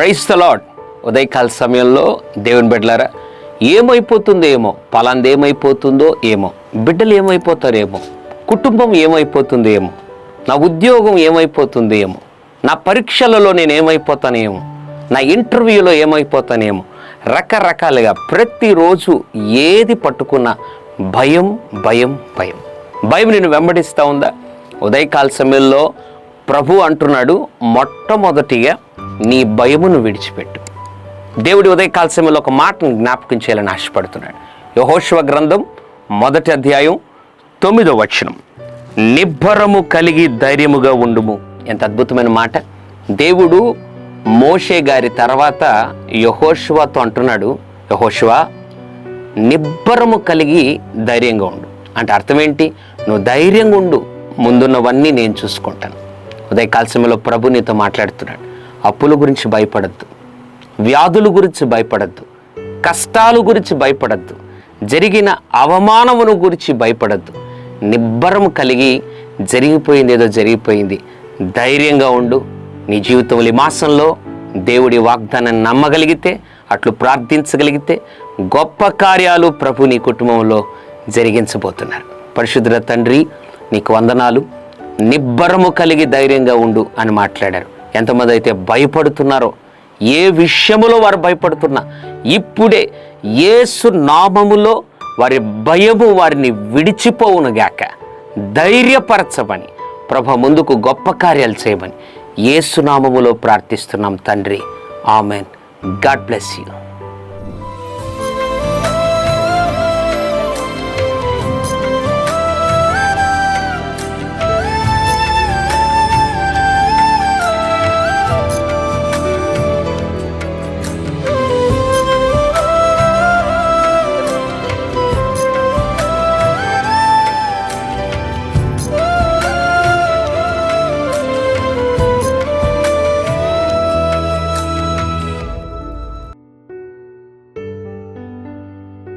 Praise the lord. ఉదయకాల సమయంలో దేవుని బిడ్డలారా, ఏమైపోతుందో ఏమో, పలాంది ఏమైపోతుందో ఏమో, బిడ్డలు ఏమైపోతారేమో, కుటుంబం ఏమైపోతుందో ఏమో, నా ఉద్యోగం ఏమైపోతుందో ఏమో, నా పరీక్షలలో నేను ఏమైపోతానేమో, నా ఇంటర్వ్యూలో ఏమైపోతానేమో, రకరకాలుగా ప్రతిరోజు ఏది పట్టుకున్నా భయం భయం భయం భయం నిన్ను వెంబడిస్తూ ఉందా? ఉదయకాల సమయంలో ప్రభు అంటున్నాడు, మొట్టమొదటిగా నీ భయమును విడిచిపెట్టు. దేవుడి ఉదయకాల సమయంలో ఒక మాటను జ్ఞాపకం చేయాలని ఆశపడుతున్నాడు. యెహోషువ గ్రంథం 1వ అధ్యాయం 9వ వచనం, నిబ్బరము కలిగి ధైర్యముగా ఉండుము. ఎంత అద్భుతమైన మాట! దేవుడు మోషే గారి తర్వాత యెహోషువతో అంటున్నాడు, యెహోషువ నిబ్బరము కలిగి ధైర్యంగా ఉండు. అంటే అర్థం ఏంటి? నువ్వు ధైర్యంగా ఉండు, ముందున్నవన్నీ నేను చూసుకుంటాను. ఉదయకాల సమయంలో ప్రభు నీతో మాట్లాడుతున్నాడు. అప్పుల గురించి భయపడద్దు, వ్యాధుల గురించి భయపడద్దు, కష్టాల గురించి భయపడద్దు, జరిగిన అవమానమును గురించి భయపడద్దు. నిబ్బరము కలిగి జరిగిపోయింది ఏదో జరిగిపోయింది, ధైర్యంగా ఉండు. నీ జీవితంలో ఈ మాసంలో దేవుడి వాగ్దానాన్ని నమ్మగలిగితే, అట్లు ప్రార్థించగలిగితే గొప్ప కార్యాలు ప్రభు నీ కుటుంబంలో జరిగించబోతున్నారు. పరిశుద్ధ తండ్రి, నీకు వందనాలు. నిబ్బరము కలిగి ధైర్యంగా ఉండు అని మాట్లాడారు. ఎంతమంది అయితే భయపడుతున్నారో, ఏ విషయములో వారు భయపడుతున్నా, ఇప్పుడే యేసు నామములో వారి భయము వారిని విడిచిపోవునుగాక. ధైర్యపరచమని ప్రభు ముందుకు గొప్ప కార్యాలు చేయమని యేసు నామములో ప్రార్థిస్తున్నాం తండ్రి. ఆమెన్. God bless you.